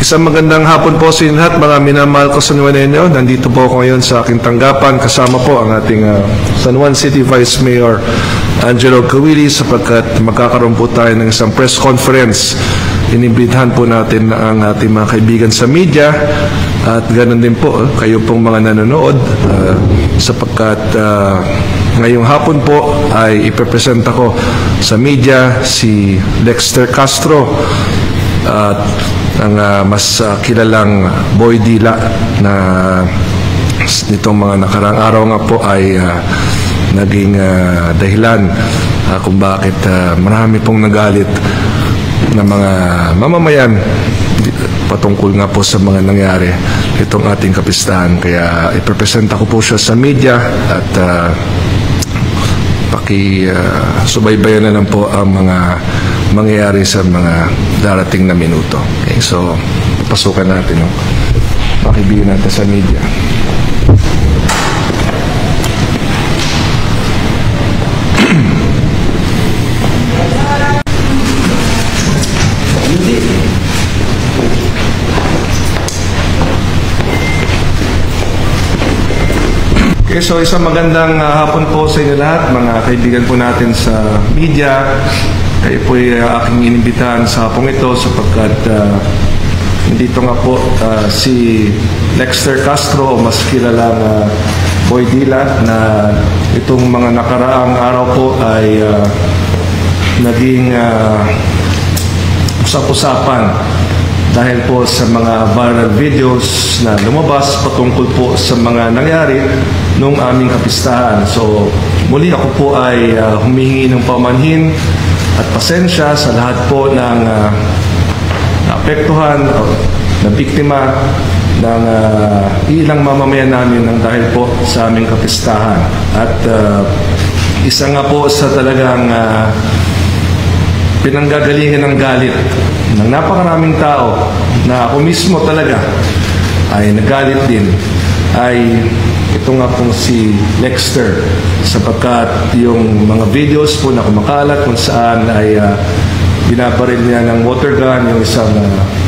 Isang magandang hapon po sa inyo lahat, mga minamahal ko San Juanenyo. Nandito po ako ngayon sa aking tanggapan. Kasama po ang ating San Juan City Vice Mayor Angelo Kawili, sapagkat magkakaroon po tayo ng isang press conference. Inibitahan po natin ang ating mga kaibigan sa media at ganoon din po kayo pong mga nanonood, sapagkat ngayong hapon po ay ipepresenta ko sa media si Lexter Castro at ang mas kilalang Boy Dila, na nitong mga nakaraang araw nga po ay naging dahilan kung bakit marami pong nagalit na mga mamamayan patungkol nga po sa mga nangyari itong ating kapistahan. Kaya iprepresenta ko po siya sa media at subaybayan na lang po ang mga mangyayari sa mga darating na minuto. Okay, so pasukan natin yung makibigan natin sa media. Okay, so isang magandang hapon po sa inyo lahat, mga kaibigan po natin sa media. Kayo po ay aking inimbitahan sa hapong ito sapagkat nandito nga po si Lexter Castro, o mas kilalang Boy Dila, na itong mga nakaraang araw po ay naging usap-usapan dahil po sa mga viral videos na lumabas patungkol po sa mga nangyari nung aming kapistahan. So muli ako po ay humihingi ng pamanhin at pasensya sa lahat po ng naapektuhan o na biktima ng ilang mamamayan namin ng dahil po sa aming kapistahan. At isa nga po sa talagang pinanggagalingan ng galit ng napakaraming tao, na ako mismo talaga ay nagalit din, ay ito nga pong si Lexter, sapagkat yung mga videos po na kumakalat kung saan ay binabaril niya ng water gun yung isang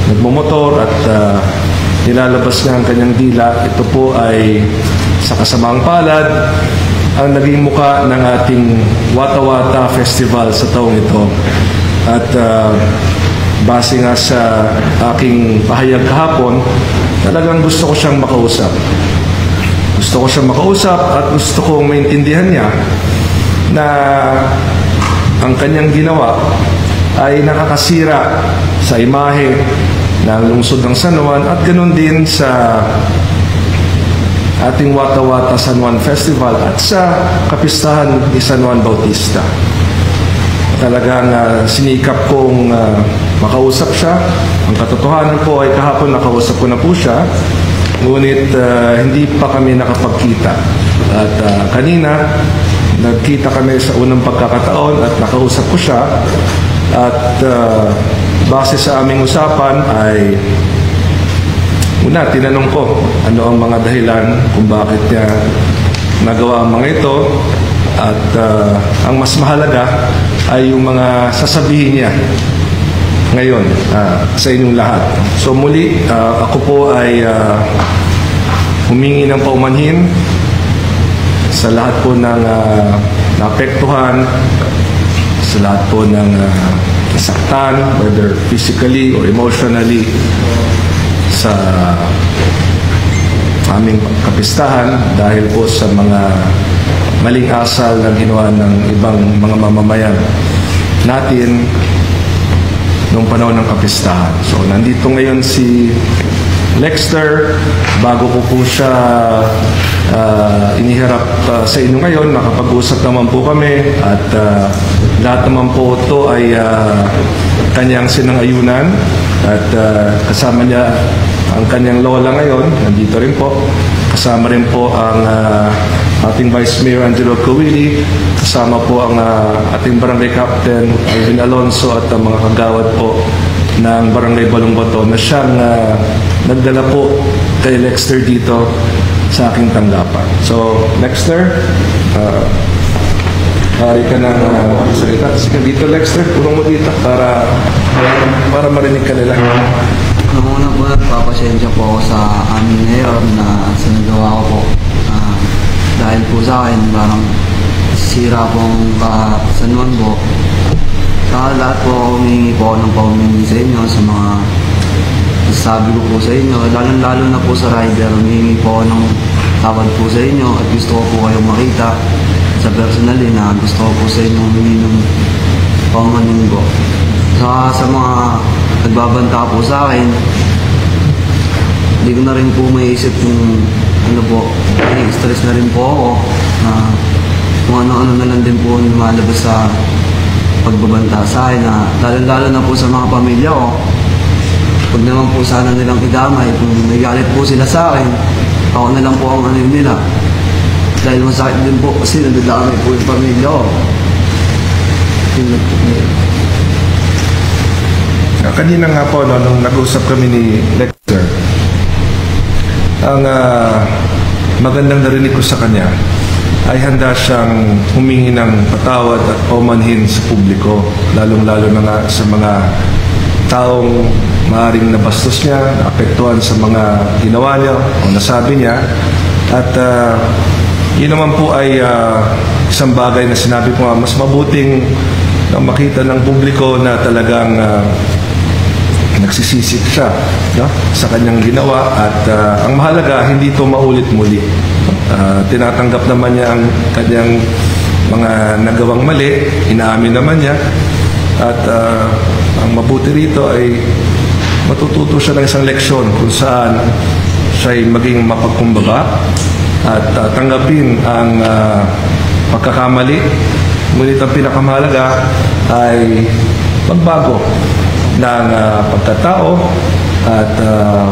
nagmumotor at nilalabas niya ang kanyang dila. Ito po ay sa kasamaang palad ang naging muka ng ating Wata Wata Festival sa taong ito. At base nga sa aking pahayag kahapon, talagang gusto ko siyang makausap. Gusto ko siyang makausap at gusto kong maintindihan niya na ang kanyang ginawa ay nakakasira sa imahe ng lungsod ng San Juan at ganoon din sa ating Wata Wata San Juan Festival at sa kapistahan ni San Juan Bautista. Talagang sinikap kong makausap siya. Ang katotohanan po ay kahapon nakausap ko na po siya, ngunit hindi pa kami nakapagkita. At kanina nagkita kami sa unang pagkakataon at nakausap ko siya. At base sa aming usapan ay una, tinanong ko ano ang mga dahilan kung bakit niya nagawa ang mga ito. At ang mas mahalaga ay yung mga sasabihin niya ngayon sa inyong lahat. So muli, ako po ay humingi ng paumanhin sa lahat po ng naapektuhan, sa lahat po ng nasaktan, whether physically or emotionally, sa aming kapistahan dahil po sa mga maling asal na ginawa ng ibang mga mamamayan natin noong panahon ng kapistahan. So nandito ngayon si Lexter. Bago ko po siya iniharap sa inyo ngayon, nakapag-usap naman po kami at lahat naman po ito ay kanyang sinangayunan at kasama niya ang kanyang lola ngayon, nandito rin po. Kasama rin po ang ating Vice Mayor Angelo Kawili, kasama po ang ating Barangay Captain Alvin Alonso at ang mga kagawad po ng Barangay Balongbato na siyang nagdala po kay Lexter dito sa aking tanggapan. So, Lexter, hari ka ng salita. Sige dito, Lexter, pulong mo dito para marinig ka nila. Nung una po, nagpapasensya po ako sa amin ngayon na sa nagawa ko po. Dahil po sa akin, parang sira po ang kasanuan po. Sa lahat po, humingi po ako ng paumingi sa inyo sa mga sabi ko po sa inyo. Lalo na po sa rider, humingi po ako ng tawad po sa inyo at gusto ko po kayong makita sa personally na gusto ko po sa inyo humingi ng paumanhin po. Sa mga nagbabanta po sa akin, hindi ko na rin po maiisip kung ano po, stress na rin po ako na kung ano-ano na lang din po lumalabas sa pagbabanta sa akin na lalo na po sa mga pamilya ko. Huwag naman po sana nilang idamay kung may galit po sila sa akin, ako na lang po ang ano nila. Dahil masakit din po kasi nadadamay po yung pamilya ko. Kanina nga po, no, nung nag-usap kami ni Lexter, ang magandang narinig ko sa kanya ay handa siyang humingi ng patawad at paumanhin sa publiko, lalong-lalo na nga sa mga taong maaaring nabastos niya, naapektuhan sa mga ginawa niya o nasabi niya. At yun naman po ay isang bagay na sinabi ko nga, mas mabuting na makita ng publiko na talagang nagsisisi siya, no, sa kanyang ginawa at ang mahalaga hindi ito maulit muli. Tinatanggap naman niya ang kanyang mga nagawang mali, inaamin naman niya at ang mabuti rito ay matututo siya ng isang leksyon kung saan siya ay maging mapagkumbaba at tanggapin ang pagkakamali. Ngunit ang pinakamahalaga ay magbago ng pagkatao at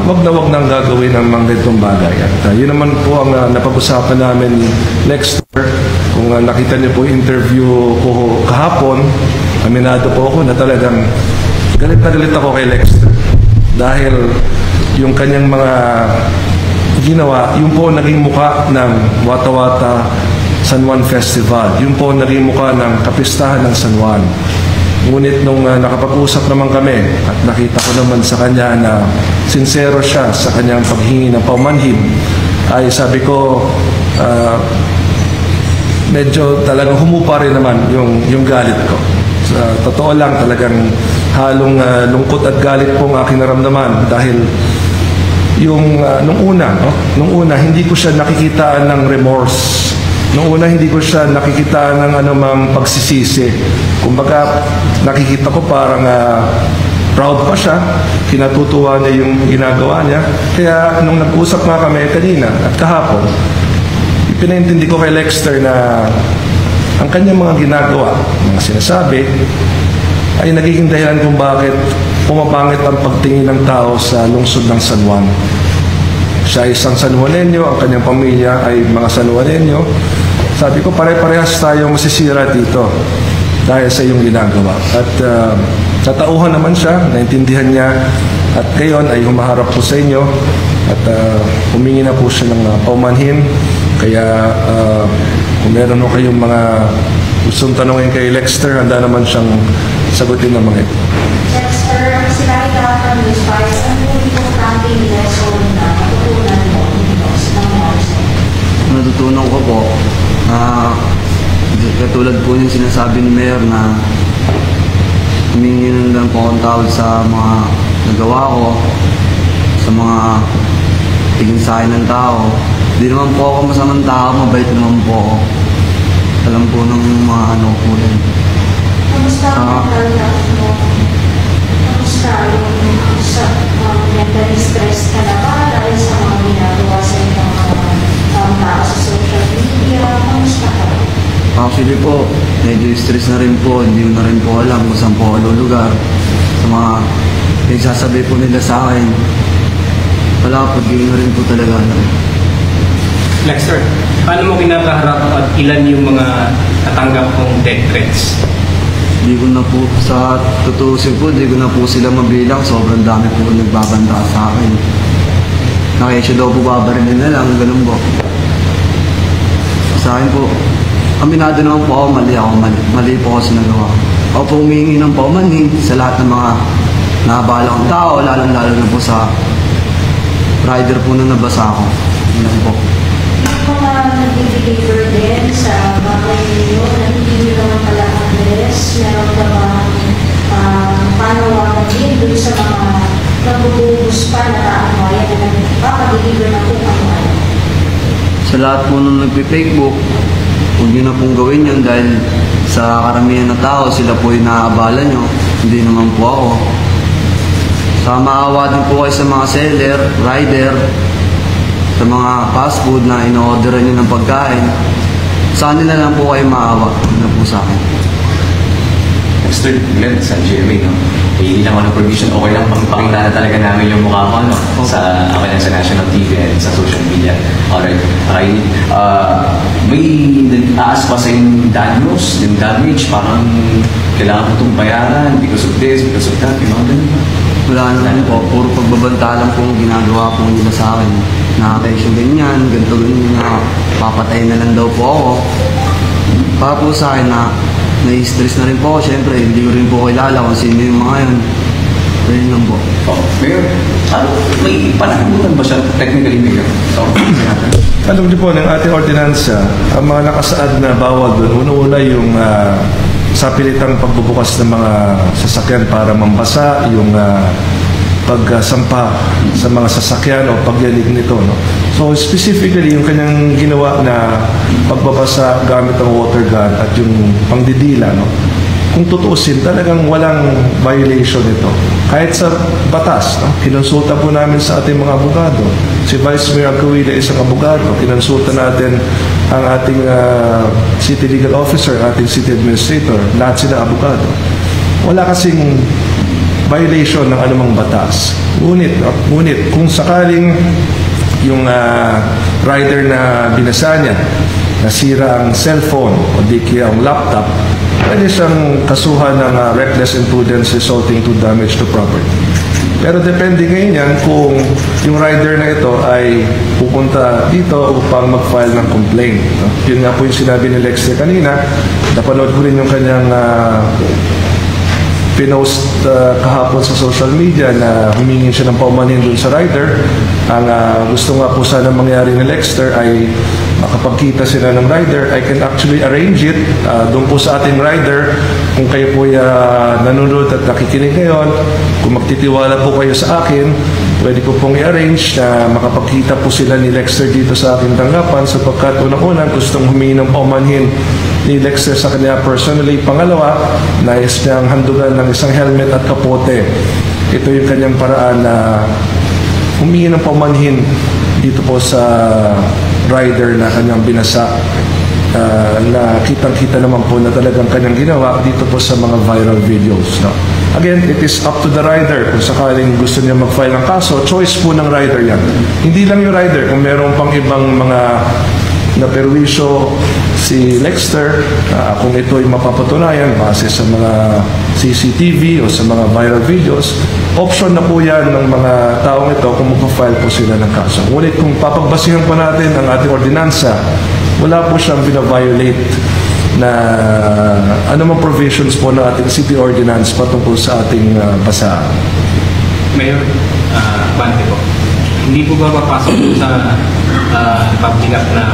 wag nang gagawin ang mga ganitong bagay. At yun naman po ang napag-usapan namin ni Lexter. Kung nakita niyo po interview ko kahapon, aminado po ako na talagang galit na galit ako kay Lexter. Dahil yung kanyang mga ginawa, yung po naging muka ng Wata Wata San Juan Festival. Yung po naging muka ng kapistahan ng San Juan. Ngunit nung nakapag-usap naman kami at nakita ko naman sa kanya na sincero siya sa kanyang paghingi ng paumanhin, ay sabi ko, medyo talagang humupa rin naman yung galit ko. Sa totoo lang, talagang halong lungkot at galit po ang aking naramdaman dahil yung nung una hindi ko siya nakikitaan ng remorse. Nung una hindi ko siya nakikitaan ng anumang pagsisisi. Kumbaga nakikita ko parang proud pa siya, kinatutuwa niya yung ginagawa niya. Kaya nung nag-usap nga kami kanina at kahapon, ipinaintindi ko kay Lexter na ang kanyang mga ginagawa, mga sinasabi, ay nagiging dahilan kung bakit pumapangit ang pagtingin ng tao sa lungsod ng San Juan. Siya ay isang San Juanenyo, ang kanyang pamilya ay mga San Juanenyo. Sabi ko, pare-parehas tayong masisira dito dahil sa iyong ginagawa. At natauhan naman siya, naintindihan niya, at ngayon ay humaharap po sa inyo at humingi na po siya ng paumanhin. Kaya kung meron mo kayong mga gustong tanongin kay Lexter, handa naman siyang sagutin ng mga ito. Lexter, ang sinabi ka from this part, ano yung importante lesson na natutunan mo dito sa nangyari sa'yo? Natutunan ko po, katulad po yung sinasabi ni Mayor na humingi lang po akong tawad sa mga nagawa ko, sa mga tingin sa akin ng tao. Hindi naman po ako masamang tao, mabait naman po ako. Alam po ng mga ano po rin. Kamusta ang mental health mo? Kamusta yung sa mental stress ka na ba dahil sa mga ginagawa sa inyong tao sa social media? Kamusta ka? Actually po, medyo stress na rin po. Hindi ko na rin po alam kung saan po ako lulugar. Sa mga nagsasabi po nila sa akin, wala po, hindi na rin po talaga alam. Lexter, paano mo kinakaharap at ilan yung mga natanggap mong death threats? Hindi ko na po, sa tutusin po, hindi ko na po sila mabilang. Sobrang dami po nagbabanda sa akin. Nakesyo daw po babarilin na lang, ganun po. Sa akin po, aminado naman po ako, mali po ako sa nagawa. Ako po humingi ng paumanhin sa lahat ng mga nabalang tao, lalong-lalo na po sa rider po na nabasa ko. Yun lang po. Yung mga nag-deliver din sa bahay ninyo, na hindi nyo naman pala address, meron ka ba panawagan din dun sa mga nagbubuhos pa na kaambayan na nagpapag-deliver na kung ano-ano? Sa lahat po nung nagpe-fakebook, huwag nyo na pong gawin yun dahil sa karamihan na tao, sila po yung naaabala nyo. Hindi naman po ako. Sa maawa din po kayo sa mga seller, rider, sa mga fast food na ino-orderan nyo ng pagkain. Sa kanila lang po kayo maawa. Ano po sa akin. Gusto Glenn, sa Jeremy, no? Hindi lang ako ng provision, okay lang pakita na talaga namin yung mukha ko, no? Sa national TV and sa social media. Alright. Okay. May aas pa sa yung damage, parang kailangan ko itong bayaran because of this, because of that, yung mga ganun ba? Wala naman po. Puro pagbabanta lang po ginagawa po nila sa akin. Nakakaisyo ganyan, ganito ganyan na papatay na lang daw po ako. Para po sa akin na nai-stress na rin po ako. Siyempre, hindi ko rin po kilala kung sino yung mga yun. Ayun lang po. Mayor, may panagutan ba siya technically, Mayor? Alam niyo po, ng ating ordinansa, ang mga nakasaad na bawal doon, una-una yung sa pilitang pagbubukas ng mga sasakyan para mambasa, yung pagsampa sa mga sasakyan o pagyanig nito. No? So specifically, yung kanyang ginawa na pagbabasa gamit ang water gun at yung pangdidila, no? Kung tutuusin, talagang walang violation ito. Kahit sa batas, no? Kinonsulta po namin sa ating mga abogado. Si Vice Mayor Alcawila isang abogado. Kinonsulta natin ang ating city legal officer, ating city administrator. Lahat sila abogado. Wala kasing violation ng anumang batas. Ngunit kung sakaling yung rider na binasa niya, nasira ang cellphone o di kaya ang laptop, pwede siyang kasuhan ng reckless imprudence resulting to damage to property. Pero depende ngayon yan kung yung rider na ito ay pupunta dito upang mag-file ng complaint. No? Yun nga po yung sinabi ni Lexter kanina. Napanood ko rin yung kanyang pinost kahapon sa social media na humingi siya ng paumanhin dun sa rider. Ang gusto nga po sana mangyari ni Lexter ay makapagkita sila ng rider. I can actually arrange it doon po sa ating rider. Kung kayo po nanonood at nakikinig ngayon, kung magtitiwala po kayo sa akin, pwede ko pong i-arrange na makapagkita po sila ni Lexter dito sa aking tanggapan sapagkat unang-unang gustong humingi ng paumanhin ni Lexter sa kanya personally. Pangalawa, nais niyang handugan ng isang helmet at kapote. Ito yung kanyang paraan na humingi ng paumanhin dito po sa rider na kanyang binasa, na kitang-kita naman po na talagang kanyang ginawa dito po sa mga viral videos. No? Again, it is up to the rider kung sakaling gusto niya mag-file ng kaso. Choice po ng rider yan. Hindi lang yung rider, kung meron pang ibang mga naperwisyo si Lexter, kung ito ay mapapatunayan base sa mga CCTV o sa mga viral videos, option na po yan ng mga taong ito kung magpa-file po sila ng kaso. Ngunit kung papagbasihan po natin ang ating ordinansa, wala po siyang bina-violate na anumang provisions po ng ating city ordinance patungkol sa ating basahan. Mayor, Bante po, hindi po ba mapasok po sa public na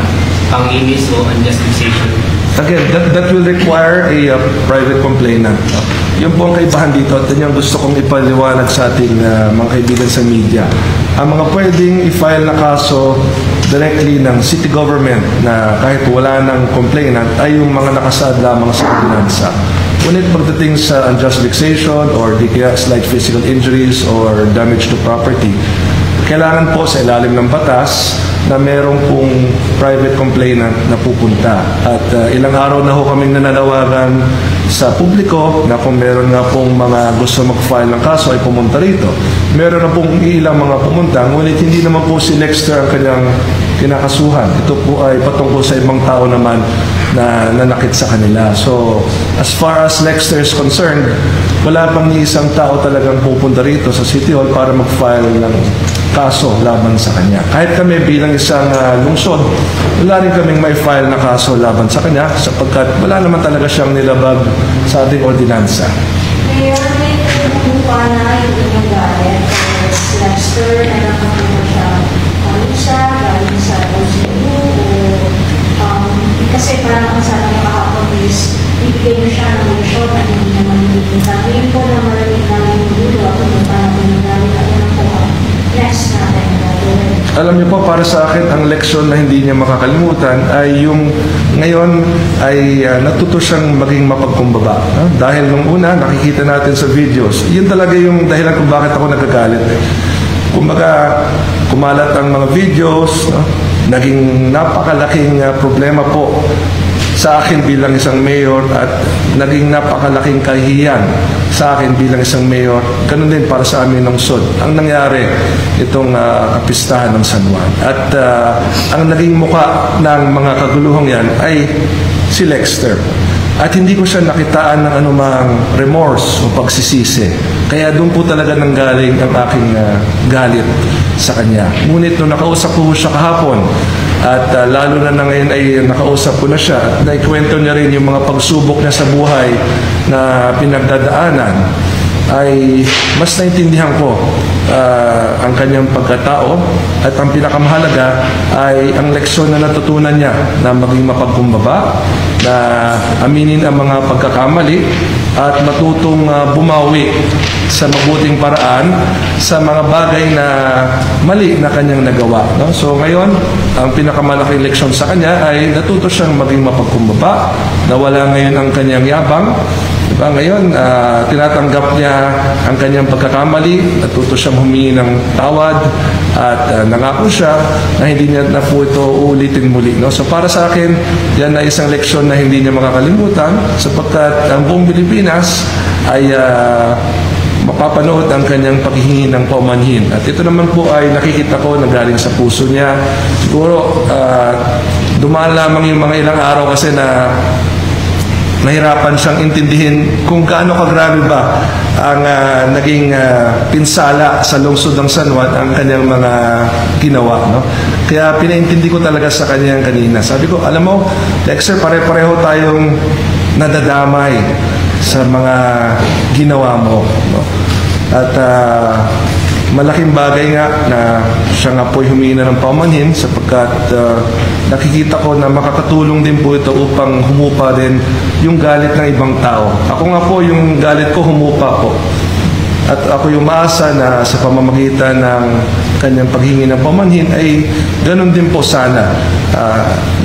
panginis o unjust fixation? Again, that will require a private complainant. Yung po ang kaibahan dito at yan yung gusto kong ipaliwanag sa ating mga kaibigan sa media. Ang mga pwedeng i-file na kaso directly ng city government na kahit wala ng complainant ay yung mga nakasaad lamang sa ordinansa. Ngunit pagdating sa unjust vexation or di kaya slight physical injuries or damage to property, kailangan po sa ilalim ng batas na merong pong private complainant na pupunta. At ilang araw na ho kaming nananawagan sa publiko na kung meron nga pong mga gusto mag-file ng kaso ay pumunta rito. Meron na pong ilang mga pumunta, ngunit hindi naman po si Lexter ang kanyang kinakasuhan. Ito po ay patungkol sa ibang tao naman na nanakit sa kanila. So, as far as Lexter is concerned, wala pang ni isang tao talagang pupunta rito sa City Hall para mag-file ng kaso laban sa kanya. Kahit kami bilang isang lungsod, wala rin kaming may file na kaso laban sa kanya sapagkat wala naman talaga siyang nilabag sa ating ordinansa. Mayor, may kumuha na yung is bibigay mo siya ng leksyon at hindi naman nililipat. Ngayon po na maraming namin yung dulo at pumunta na po yung gamit at yun po ang next natin na gawin. Alam niyo po, para sa akin, ang leksyon na hindi niya makakalimutan ay yung ngayon ay natuto siyang maging mapagkumbaba. Dahil nung una, nakikita natin sa videos, yun talaga yung dahilan kung bakit ako nagagalit. Kumbaga, kumalat ang mga videos, naging napakalaking problema po sa akin bilang isang mayor at naging napakalaking kahihiyan sa akin bilang isang mayor. Ganun din para sa amin ng SOD. Ang nangyari itong kapistahan ng San Juan. At ang naging muka ng mga kaguluhang yan ay si Lexter. At hindi ko siya nakitaan ng anumang remorse o pagsisisi. Kaya doon po talaga nanggaling ang aking galit sa kanya. Ngunit nung nakausap ko siya kahapon, at lalo na ngayon ay nakausap ko na siya at naikwento niya rin yung mga pagsubok niya sa buhay na pinagdadaanan, ay mas naintindihan ko ang kanyang pagkatao at ang pinakamahalaga ay ang leksyon na natutunan niya na maging mapagkumbaba, na aminin ang mga pagkakamali at matutong bumawi sa mabuting paraan sa mga bagay na mali na kanyang nagawa. No? So ngayon, ang pinakamalaking leksyon sa kanya ay natuto siyang maging mapagkumbaba, nawala ngayon ang kanyang yabang. Diba? Ngayon, tinatanggap niya ang kanyang pagkakamali, natuto siyang humingi ng tawad at nangako siya na hindi niya na po ito uulitin muli. No? So para sa akin, yan ay isang leksyon na hindi niya makakalimutan sapagkat ang buong Pilipinas ay mapapanood ang kanyang paghihingi ng paumanhin. At ito naman po ay nakikita ko na galing sa puso niya. Siguro, dumaan lamang yung mga ilang araw kasi na nahirapan siyang intindihin kung gaano kagrabe ba ang naging pinsala sa lungsod ng San Juan ang kanyang mga ginawa. No? Kaya pinaintindi ko talaga sa kanya kanina. Sabi ko, alam mo, Lexer, pare-pareho tayong nadadamay sa mga ginawa mo. No? At malaking bagay nga na siya nga po'y humina ng paumanhin sapagkat nakikita ko na makakatulong din po ito upang humupa din yung galit ng ibang tao. Ako nga po, yung galit ko humupa po. At ako yung maasa na sa pamamagitan ng kanyang paghingi ng paumanhin ay ganun din po sana.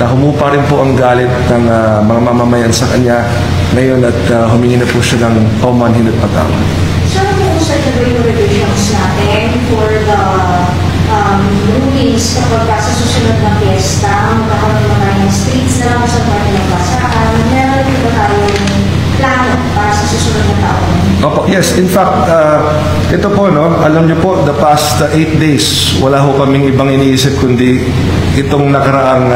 Na humupa rin po ang galit ng mga mamamayan sa kanya ngayon at humingi na po siya ng paumanhin at patawad. So, kung sa yung revisions natin for the rulings kapag sa susunod na fiesta, magkakaroon na tayo ng streets na lang sa parte ng basaan, meron din ba tayong plano para sa susunod na taon? Opo, yes. In fact, ito po, no, alam niyo po, the past 8 days, wala ho kaming ibang iniisip kundi itong nakaraang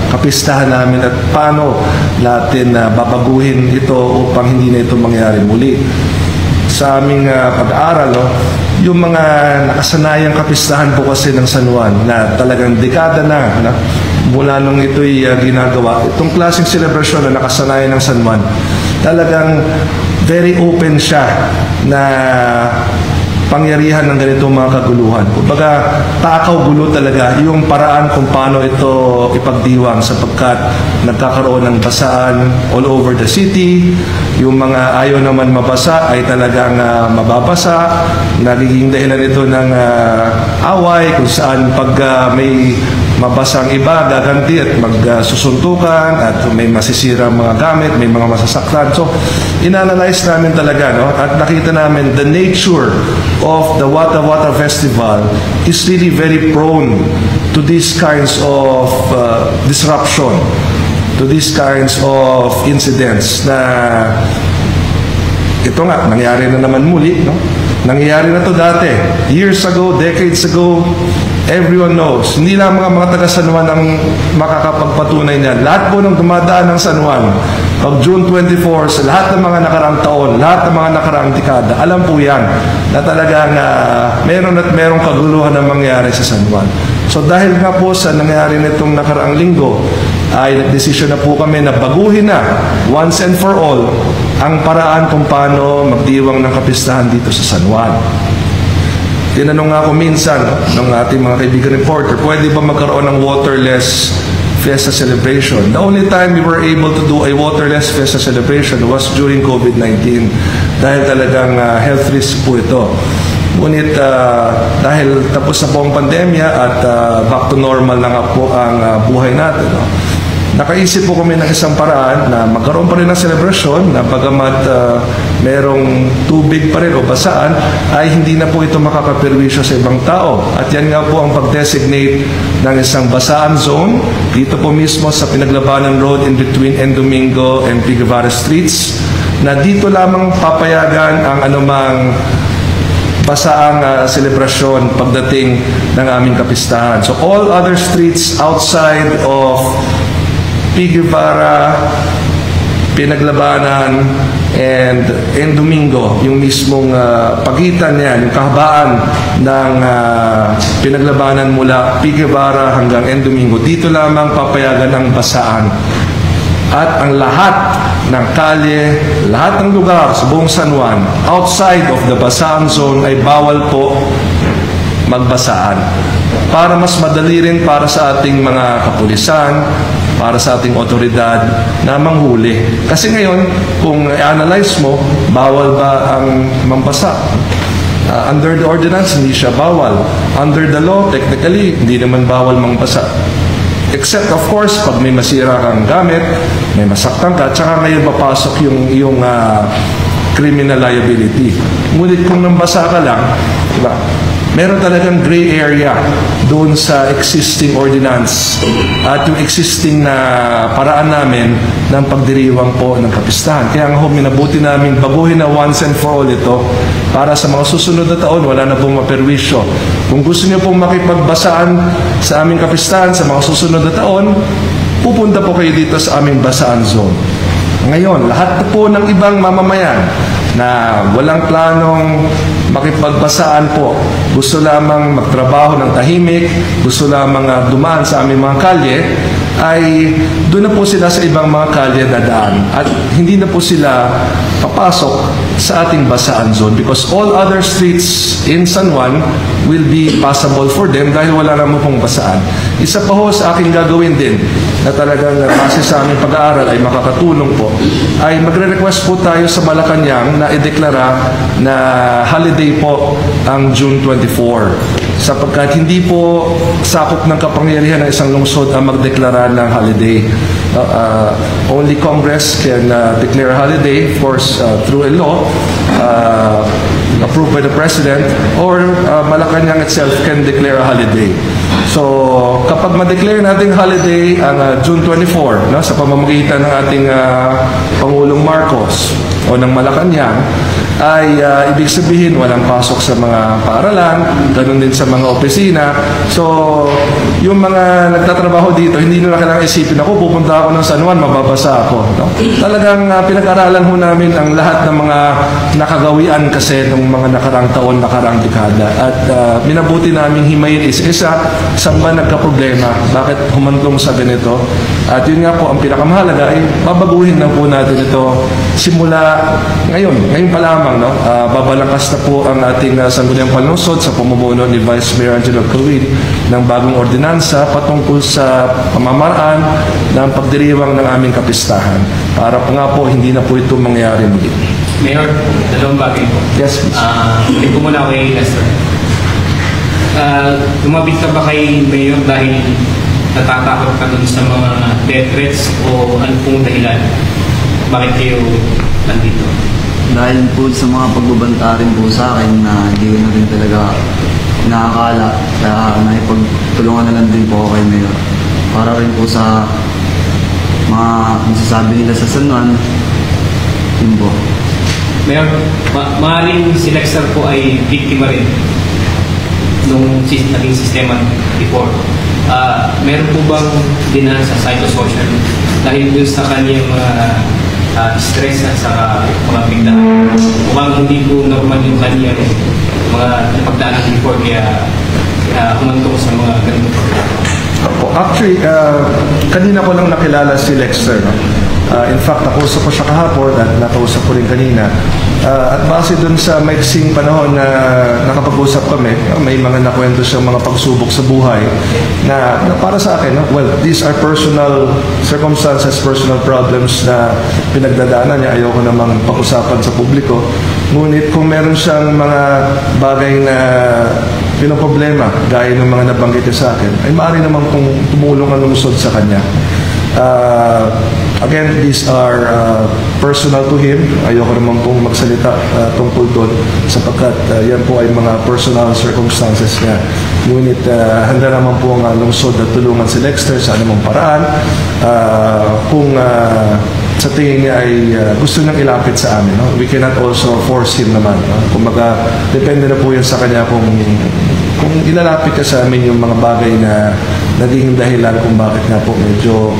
kapistahan namin at paano natin babaguhin ito upang hindi na ito mangyari muli. Sa aming pag-aaral, no, yung mga nakasanayang kapistahan po kasi ng San Juan na talagang dekada na mula nung ito'y ginagawa. Itong klaseng celebration na nakasanayan ng San Juan, talagang very open siya na pangyarihan ng ganitong mga kaguluhan. Kumbaga, takaw-gulo talaga yung paraan kung paano ito ipagdiwang sapagkat nagkakaroon ng basaan all over the city. Yung mga ayaw naman mabasa ay talagang mababasa. Nagiging dahilan ito ng away kung saan pag may mabasang iba, gaganti at magsusuntukan at may masisirang mga gamit, may mga masasaktan. So, inanalyze namin talaga, no? At nakita namin the nature of the Wata Wata Festival is really very prone to these kinds of disruption, to these kinds of incidents na ito nga, nangyari na naman muli, no? Nangyayari na to dati. Years ago, decades ago, everyone knows. Hindi lang mga taga San Juan ang makakapagpatunay niyan. Lahat po ng dumadaan ng San Juan, pag June 24, sa lahat ng mga nakaraang taon, lahat ng mga nakaraang dekada, alam po yan na talagang meron at merong kaguluhan na mangyari sa San Juan. So dahil nga po sa nangyari nitong nakaraang linggo, ay nagdesisyon na po kami na baguhin na once and for all ang paraan kung paano magdiwang ng kapistahan dito sa San Juan. Tinanong nga ako minsan ng ating mga kaibigan reporter, pwede ba magkaroon ng waterless Fiesta celebration. The only time we were able to do a waterless Fiesta celebration was during COVID-19 dahil talagang health risk po ito. Ngunit dahil tapos na po ang pandemya at back to normal na nga po ang buhay natin, no? Nakaisip po kami ng isang paraan na magkaroon pa rin ng selebrasyon na bagamat merong tubig pa rin o basaan, ay hindi na po ito makakapirwisyo sa ibang tao. At yan nga po ang pag-designate ng isang basaan zone dito po mismo sa Pinaglabanan Road in between Domingo and P. Guevara Streets, na dito lamang papayagan ang anumang basaang selebrasyon pagdating ng aming kapistahan. So all other streets outside of P. Guevara, Pinaglabanan, and Domingo, yung mismong pagitan niyan, yung kahabaan ng Pinaglabanan mula P. Guevara hanggang Domingo, dito lamang papayagan ang basaan. At ang lahat ng kalye, lahat ng lugar sa buong San Juan, outside of the basaan zone, ay bawal po magbasaan. Para mas madali rin para sa ating mga kapulisan, para sa ating otoridad na manghuli. Kasi ngayon, kung i-analyze mo, bawal ba ang mambasa? Under the ordinance, hindi siya bawal. Under the law, technically, hindi naman bawal mangbasa. Except, of course, pag may masira kang gamit, may masaktan ka, tsaka ngayon papasok yung criminal liability. Ngunit kung nambasa ka lang, diba, meron talagang gray area doon sa existing ordinance at yung existing na paraan namin ng pagdiriwang po ng kapistahan. Kaya nga minabuti namin baguhin na once and for all ito para sa mga susunod na taon wala na pong maperwisyo. Kung gusto niyo pong makipagbasaan sa aming kapistahan sa mga susunod na taon, pupunta po kayo dito sa aming basaan zone. Ngayon, lahat po ng ibang mamamayan na walang planong makipagbasaan po, gusto lamang magtrabaho ng tahimik, gusto lamang dumaan sa aming mga kalye, ay doon na po sila sa ibang mga kalye dadaan at hindi na po sila papasok sa ating basaan zone because all other streets in San Juan will be passable for them dahil wala naman pong basaan. Isa pa ho sa aking gagawin din na talagang base sa aming pag-aaral ay makakatulong po, ay magre-request po tayo sa Malacanang na ideklara na holiday po ang June 24 sapagkat hindi po sakop ng kapangyarihan ng isang lungsod ang magdeklara ng holiday. Only Congress can declare a holiday, of course, through a law approved by the President, or Malacanang itself can declare a holiday. So, kapag ma-declare natin holiday ang June 24, no, sa pamamagitan ng ating Pangulong Marcos o ng Malacanang, ay ibig sabihin walang pasok sa mga paaralan, ganun din sa mga opisina. So, yung mga nagtatrabaho dito, hindi nila kailangan isipin, ako pupunta ako ng San Juan, mababasa ako. No? Talagang pinag-aralan ho namin ang lahat ng mga nakagawian kasi ng mga nakarang taon, nakarang dekada. At minabuti namin himayin isa-isa, saan ba nagka-problema, bakit humantong sa ganito. At yun nga po, ang pinakamahalaga ay babaguhin na po natin ito simula ngayon pa lamang. No? Babalangkas na po ang ating Sangguniang Panlungsod sa pamumuno ni Vice Mayor Angelo Cawili ng bagong ordinansa patungkol sa pamamaraan ng pagdiriwang ng aming kapistahan para po nga po hindi na po ito mangyayari muli. Mayor, dalawang bagay po. Yes, please. Hindi ko muna kay Lester. Lumapit ka ba kay Mayor dahil natatakot ka dun sa mga death threats o ano pong dahilan? Bakit kayo nandito? Dahil po sa mga pagbabanta rin po sa akin na hindi ko na rin talaga nakakala. Kaya naipagtulungan na lang din po ako kay Mayor. Para rin po sa mga masasabi nila sa San Juan, yun po. Mayor, maaaring si Lester po ay biktima rin nung naging sistema before. Meron po bang dinahan sa psychosocial dahil dun sa kanyang stress at saka mga biglaan? Mukhang hindi po normal yung kanyang mga napagdaanan before kaya humantong sa mga ganito pagkakas. Actually, kanina ko lang nakilala si Lexter. No? In fact, nakausap ko siya kahapon at nakausap ko rin kanina. At base dun sa maiksing panahon na nakapag-usap kami, may mga nakwento siyang mga pagsubok sa buhay na para sa akin, no? Well, these are personal circumstances, personal problems na pinagdadaanan niya. Ayoko namang pag-usapan sa publiko. Ngunit kung meron siyang mga bagay na pinoproblema, gaya ng mga nabanggit niya sa akin, ay maaari naman kung tumulong ang lungsod sa kanya. Again, these are personal to him. Ayoko naman pong magsalita tungkol doon sapagkat yan po ay mga personal circumstances niya. Ngunit handa naman po ang lungsod na tulungan si Lexter sa anumang paraan kung sa tingin niya ay gusto niyang ilapit sa amin. No? We cannot also force him naman. No? Kumbaga, depende na po yan sa kanya kung ilalapit ka sa amin yung mga bagay na naging dahilan kung bakit nga po medyo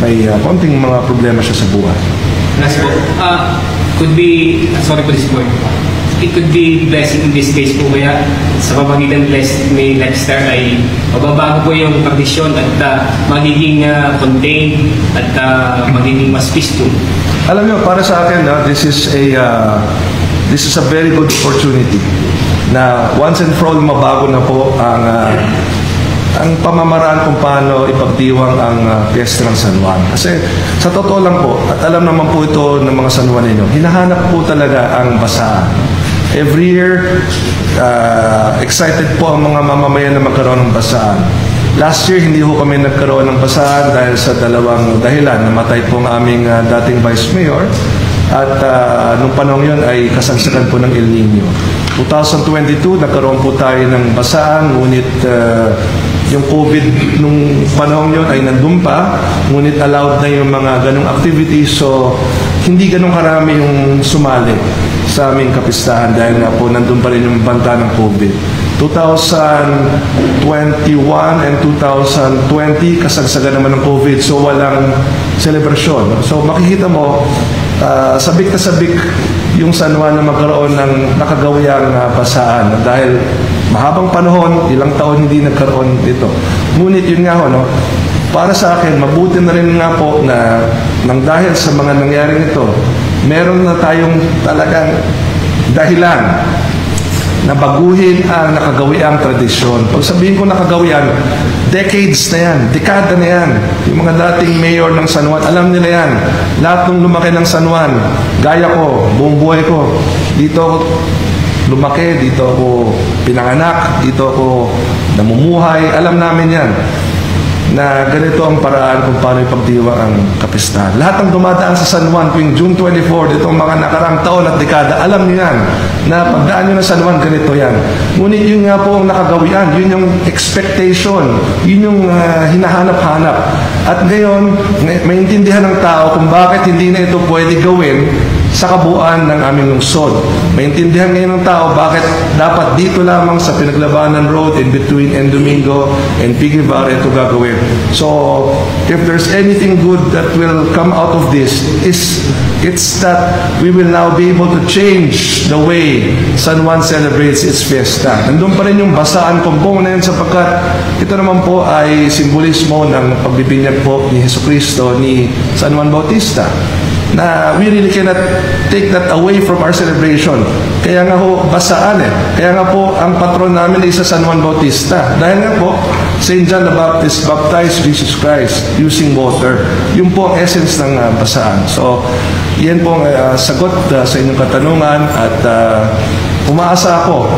may konting mga problema siya sa buhay. Last po, could be, sorry po this point, it could be blessing in this case po kaya sa pamagitan ni Lexter ay mababago po yung tradisyon at magiging contained at magiging mas peaceful. Alam niyo, para sa akin, this is a very good opportunity na once and for all mabago na po ang pamamaraan kung paano ipagdiwang ang piyesta ng San Juan. Kasi sa totoo lang po, at alam naman po ito ng mga San Juan ninyo, hinahanap po talaga ang basaan. Every year, excited po ang mga mamamayan na magkaroon ng basaan. Last year, hindi ho kami nagkaroon ng basaan dahil sa dalawang dahilan. Namatay po ang aming dating Vice Mayor at nung panahon yun ay kasagsagan po ng El Nino. 2022, nagkaroon po tayo ng basaan, ngunit yung COVID nung panahon yun ay nandun pa, ngunit allowed na yung mga ganong activities, so hindi ganong karami yung sumali sa aming kapistahan dahil nga po nandun pa rin yung banta ng COVID. 2021 and 2020, kasagsagan naman ng COVID, so walang celebration. So makikita mo, sabik na sabik yung San Juan na magkaroon ng nakagawiyang basaan dahil mahabang panahon, ilang taon hindi nagkaroon dito. Ngunit yun nga ho, no, para sa akin, mabuti na rin nga po na nang dahil sa mga nangyaring ito, meron na tayong talagang dahilan na baguhin ang nakagawiang tradisyon. Pag sabihin ko nakagawian, decades na yan, dekada na yan. Yung mga dating mayor ng San Juan, alam nila yan. Lahat ng lumaki ng San Juan, gaya ko, buong buhay ko, dito ako lumaki, dito ako pinanganak, dito ako namumuhay, alam namin yan na ganito ang paraan kung paano ipagdiwang ang kapistahan. Lahat ng dumadaan sa San Juan tuwing June 24, dito ang mga nakarang taon at dekada, alam niyo yan na pagdaan nyo ng San Juan, ganito yan. Ngunit yun nga po ang nakagawian, yun yung expectation, yun yung hinahanap-hanap. At ngayon, maintindihan ng tao kung bakit hindi na ito pwede gawin sa kabuuan ng aming lungsod. Maintindihan ngayon ng tao bakit dapat dito lamang sa Pinaglabanan Road in between N. Domingo and P. Guevara ito gagawin. So, if there's anything good that will come out of this, it's that we will now be able to change the way San Juan celebrates its fiesta. Nandun pa rin yung basaan component sapagkat ito naman po ay simbolismo ng pagbibinyag po ni Jesucristo ni San Juan Bautista, na we really cannot take that away from our celebration. Kaya nga ho, basaan Kaya nga po, ang patron namin ay sa San Juan Bautista. Dahil nga po, St. John the Baptist baptized Jesus Christ using water. Yun po ang essence ng basaan. So, yan po ang sagot sa inyong katanungan at umaasa ako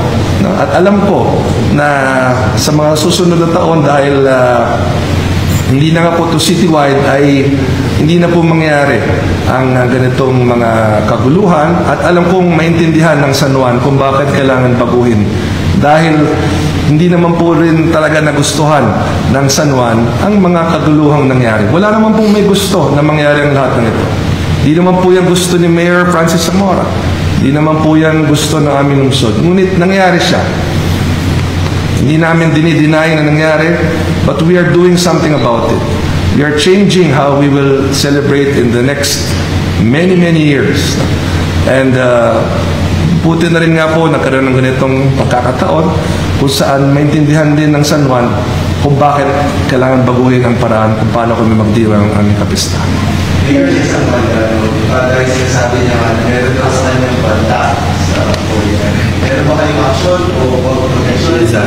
at alam ko na sa mga susunod na taon dahil hindi na nga po to citywide ay hindi na po mangyari ang ganitong mga kaguluhan at alam kong maintindihan ng San Juan kung bakit kailangan baguhin. Dahil hindi naman po rin talaga nagustuhan ng San Juan ang mga kaguluhang nangyari. Wala naman pong may gusto na mangyari ang lahat ng ito. Hindi naman po yan gusto ni Mayor Francis Zamora. Hindi naman po yan gusto ng aming lungsod. Ngunit nangyari siya. Hindi namin dinideny na nangyari, but we are doing something about it. We are changing how we will celebrate in the next many, many years. And buti na rin nga po nagkaroon ng ganitong pagkakataon kung saan maintindihan din ng San Juan kung bakit kailangan baguhin ang paraan kung paano kami magdiwang ang aming kapistahan. Mayor, isang banda, dahil sinasabi niya nga, meron lang sa kanyang banda sa Korea. Meron ba kayong action o protection sa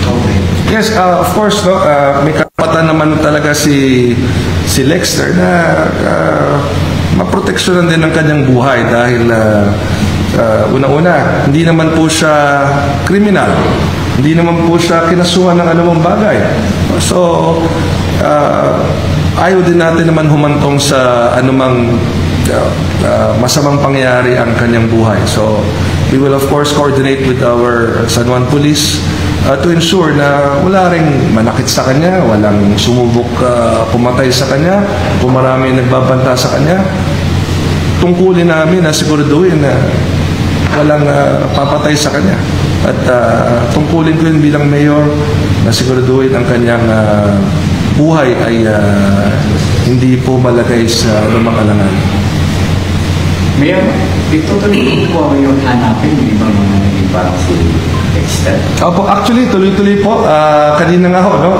okay. Yes, of course, no, may karapatan naman talaga si Lexter na maproteksyonan din ang kanyang buhay dahil una-una, hindi naman po siya kriminal. Hindi naman po siya kinasuhan ng anumang bagay. So, ayaw din natin naman humantong sa anumang masamang pangyayari ang kanyang buhay. So, we will of course coordinate with our San Juan Police to ensure na wala ring manakit sa kanya, walang sumubok pumatay sa kanya, kung marami nagbabanta sa kanya. Tungkulin namin na siguraduhin na walang papatay sa kanya. At tungkulin ko yun bilang mayor na siguraduhin ang kanyang buhay ay hindi po malagay sa lumang alangan. Mayor, tutuloy po ako yung hanapin, di ba mga naging parang si Dexter? Opo, actually, tuloy-tuloy po. Kanina nga ho, no?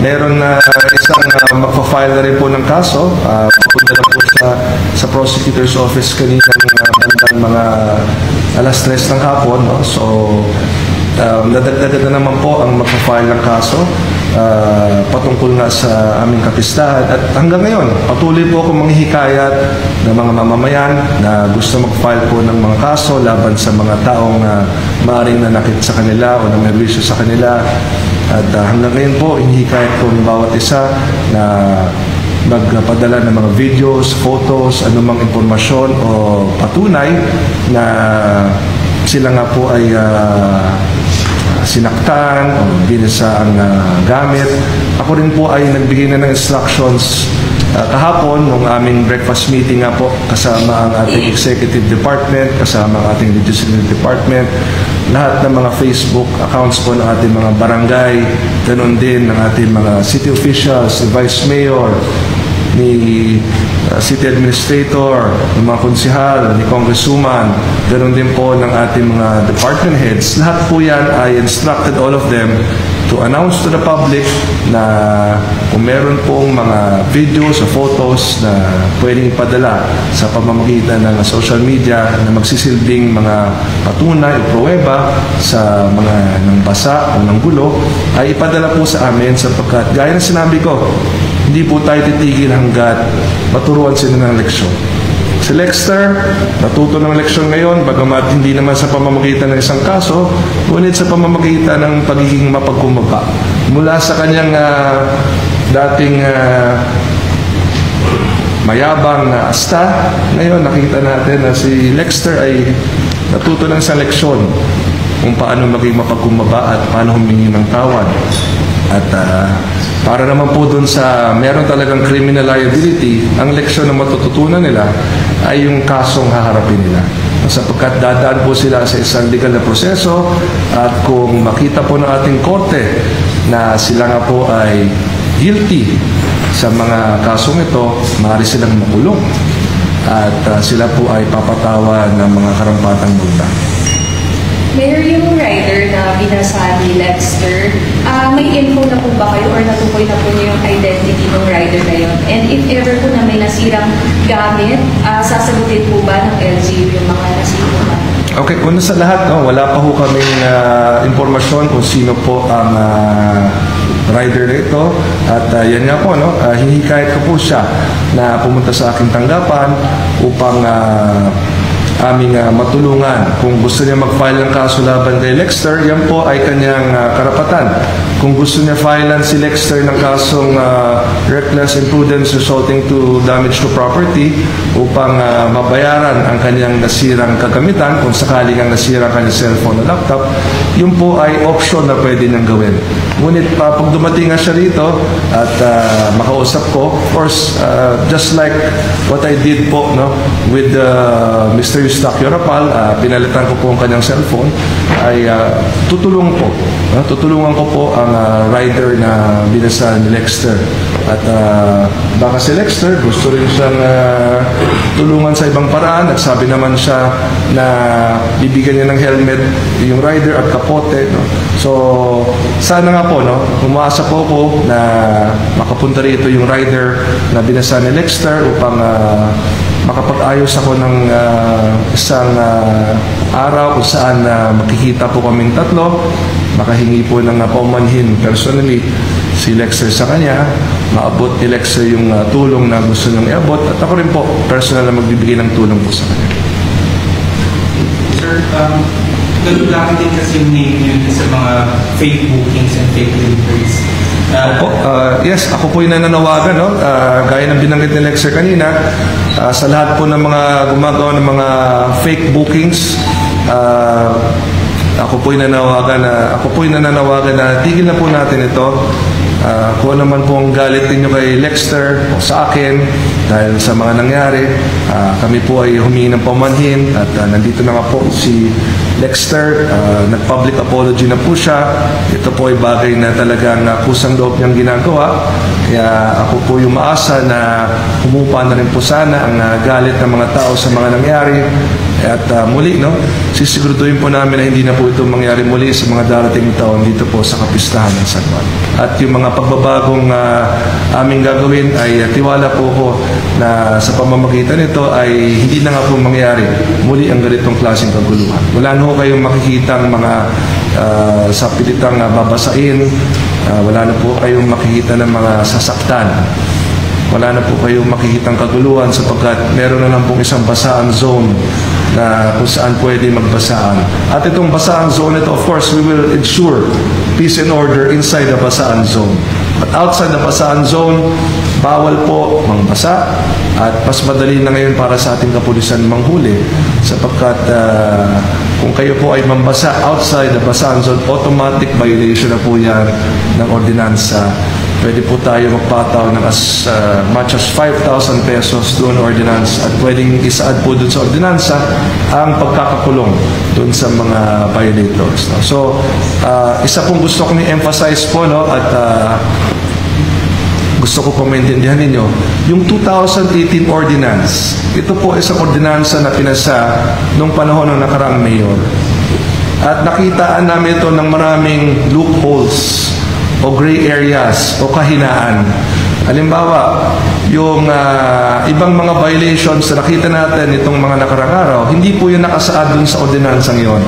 Meron na isang magpa-file na rin po ng kaso. Pupunta na po siya sa prosecutor's office kanina ng mga alas 3 ng hapon. No? So, nadagdagan na naman po ang magpa-file ng kaso patungkol nga sa aming kapistahan. At hanggang ngayon, patuloy po akong manghihikayat ng mga mamamayan na gusto mag-file po ng mga kaso laban sa mga taong maaaring nanakit sa kanila o na may bisyo sa kanila. At hanggang ngayon po, hinihikayat ko ng bawat isa na magpadala ng mga videos, photos, anumang impormasyon o patunay na sila nga po ay sinaktan o binasa ang gamit. Ako rin po ay nagbigay na ng instructions kahapon nung aming breakfast meeting nga po kasama ang ating executive department, kasama ang ating legislative department, lahat ng mga Facebook accounts po ng ating mga barangay, ganun din ng ating mga city officials, ni Vice Mayor, ni City Administrator, ng mga konsihal, ni Congresswoman, ganoon din po ng ating mga department heads. Lahat po yan, I instructed all of them to announce to the public na kung meron pong mga videos o photos na pwedeng ipadala sa pamamagitan ng social media na magsisilbing mga patunay o pruweba sa mga ng basa o ng gulo, ay ipadala po sa amin sapagkat gaya ng sinabi ko, hindi po tayo titigil hanggat maturuan sila ng leksyon. Si Lexter, natuto ng leksyon ngayon, bagamat hindi naman sa pamamagitan ng isang kaso, ngunit sa pamamagitan ng pagiging mapagkumbaba. Mula sa kanyang dating mayabang na asta, ngayon nakita natin na si Lexter ay natuto ng isang leksyon kung paano maging mapagkumbaba at paano humingi ng tawad. At para naman po dun sa meron talagang criminal liability, ang leksyon na matututunan nila ay yung kasong haharapin nila. Sapagkat dadaan po sila sa isang legal na proseso at kung makita po ng ating korte na sila nga po ay guilty sa mga kasong ito, maaari silang makulong at sila po ay papatawan ng mga karampatang multa. Mayor, yung rider na binasa ni Lexter, may info na po ba kayo or natukoy na po niyo yung identity ng rider na yun? And if ever po na may nasirang gamit, sasagutin po ba ng LGU yung mga nasirang? Okay, una sa lahat, wala pa po kaming impormasyon kung sino po ang rider na ito. At yan nga po, hihikayat ko po siya na pumunta sa aking tanggapan upang aming matulungan. Kung gusto niya mag-file ng kaso laban kay Lexter, yan po ay kanyang karapatan. Kung gusto niya filean si Lexter ng kasong reckless imprudence resulting to damage to property upang mabayaran ang kanyang nasirang kagamitan, kung sakaling ang nasirang kanyang cellphone o laptop, yun po ay option na pwede niyang gawin. Ngunit pag dumating nga siya rito at makausap ko, of course, just like what I did po with Mr. Eustaquio Rapal, pinalitan ko po ang kanyang cellphone, ay tutulungan ko po ang rider na binasa ni Lexter. At baka si Lexter gusto rin siyang tulungan sa ibang paraan. Nagsabi naman siya na bibigyan niya ng helmet yung rider at kapote. No? So, sana nga po, no? Umaasa po ko na makapunta rito yung rider na binasa ni Lexter upang makapag-ayos ako ng isang araw kung saan makikita po kaming tatlo, makahingi po ng paumanhin personally si Lexter sa kanya, maabot ni Lexter yung tulong na gusto niyang iabot, at ako rin po personal na magbibigay ng tulong po sa kanya. Sir, nalulaki din kasi yung name yun sa mga fake bookings and fake deliveries. Yes, ako po yung nananawagan, no? Gaya ng binanggit ni Lexer kanina, sa lahat po ng mga gumagawa ng mga fake bookings, ako po yung nananawagan na tigil na po natin ito. Kung ano man po ang galit ninyo kay Lexter o sa akin dahil sa mga nangyari, kami po ay humingi ng pamanhin at nandito na nga po si Lexter, nag-public apology na po siya. Ito po ay bagay na talagang kusang loob niyang ginagawa. Kaya ako po yung maasa na humupa na rin po sana ang galit ng mga tao sa mga nangyari. At muli, no, sisiguraduhin po namin na hindi na po ito mangyari muli sa mga darating taon dito po sa kapistahan ng San Juan. At yung mga pagbabagong aming gagawin ay tiwala po ko na sa pamamagitan nito ay hindi na nga po mangyari muli ang ganitong klaseng kaguluhan. Wala na po kayong makikitang mga sa pilitang babasain, wala na po kayong makikita ng mga sasaktan. Wala na po kayong makikitang kaguluhan sapagkat meron na lang pong isang basaan zone na kung saan pwede magbasaan. At itong basaan zone ito, of course, we will ensure peace and order inside the basaan zone. But outside the basaan zone, bawal po mangbasa at mas madali na ngayon para sa ating kapulisan manghuli sapagkat kung kayo po ay mambasa outside the basaan zone, automatic violation na po yan ng ordinansa. Pwede po tayo magpataw ng as much as 5,000 pesos doon ordinance at pwedeng isaad po doon sa ordinansa ang pagkakakulong doon sa mga violators. No? So, isa pong gusto kong i-emphasize po, no, at gusto ko po maintindihan ninyo, yung 2018 ordinance, ito po isang ordinansa na pinasa noong panahon ng nakaraang mayor. At nakitaan namin ito ng maraming loopholes o gray areas o kahinaan. Halimbawa, yung ibang mga violations na nakita natin itong mga nakarang araw, hindi po yun nakasaad dun sa ordinansang yon.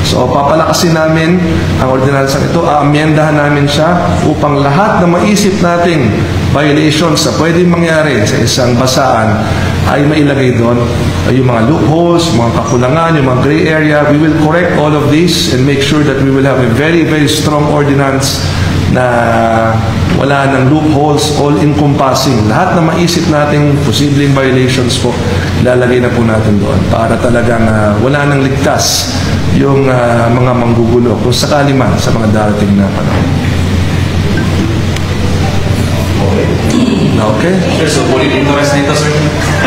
So, papalakasin namin ang ordinansang ito, aamyendahan namin siya upang lahat na maisip nating violations na pwedeng mangyari sa isang basaan ay mailagay doon. Yung mga loopholes, mga kakulangan, yung mga gray area, we will correct all of this and make sure that we will have a very, very strong ordinance na wala ng loopholes, all-encompassing. Lahat na maisip nating posibleng violations po, ilalagay na po natin doon para talagang wala nang ligtas yung mga manggugulo kung sakali man sa mga darating na panahon. Okay? Sir, so ulit interest na ito, sir.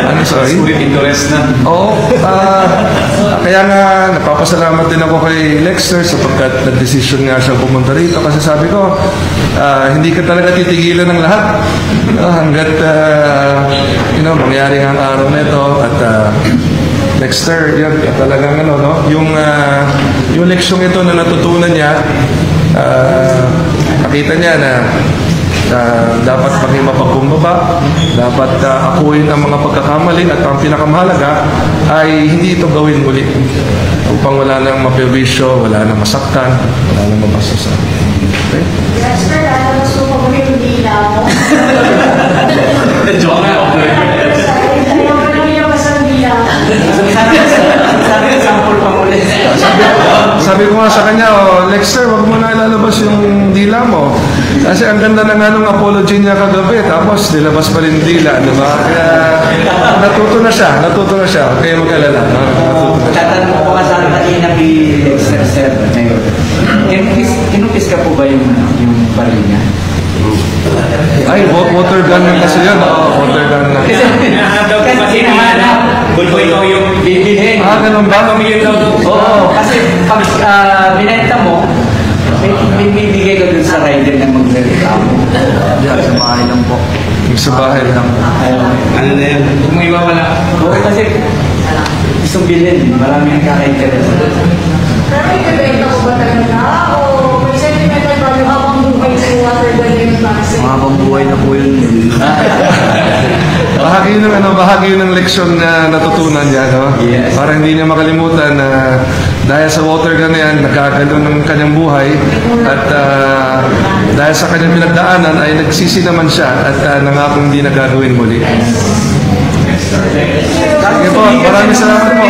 Ano, sorry? Ulit interest na. Oo. Kaya nga, napapasalamat din ako kay Lexter sapagkat nag-decision nga siya pumunta rito kasi sabi ko, hindi ka talaga titigilan ng lahat. Hanggat, mangyari nga ang araw na ito at Lexter, yun, talagang yung leksyong ito na natutunan niya, nakita niya na dapat maging mapagkumbaba, dapat akuin ang mga pagkakamali at ang pinakamahalaga ay hindi ito gawin muli upang wala nang mapiwisyo, wala nang masaktan, wala nang mabasa. Okay? Lester, lalabas ko pa yung dila mo. Joke na, okay. Ayaw ko lang yung masang dila mo. Sabi sample pa ulit. Sabi ko nga sa kanya, Lexter, wag mo na ilalabas yung dila mo. Kasi ang ganda ng anong apology niya kagabi, tapos nilabas pa rin dila, di ba? Kaya natuto na siya. Huwag kayo mag-alala. Natuto na siya. Tatanong ko ka sana kanina kay Lexter, sir. Ngayon, nakumpiska po ba yung baril niya? Ay, water gun lang kasi yan. Oo, water gun lang. Hinahanap daw po kasi hinahanap. Bulboy daw yung Bibilhin. Ganun ba? pamilya daw po. Oo, kasi pag binenta mo, may bibigay ko dun sa rider na magre-reklamo. Diyan, sa bahay lang po. Yung sa bahay lang. Ano na yan? Huwag mo iwawala. Oo, kasi gustong bilhin, marami ang kaka-interest. Pero may bibenta ko ba talaga? O may sentimental value habang buhay sa water gun yung base? Habang buhay na po yun. Bahagi yun ng leksyon na natutunan niya, no? Yes. Para hindi niya makalimutan na dahil sa water gun na yan, nagkagano ng kanyang buhay at dahil sa kanyang pinagdaanan ay nagsisi naman siya at nangakong hindi na gagawin muli. Sige po, maraming salamat po.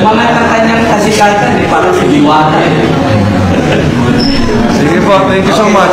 Umangat ang kanyang kasikatan, parang si Diwata. Sige po, thank you so much.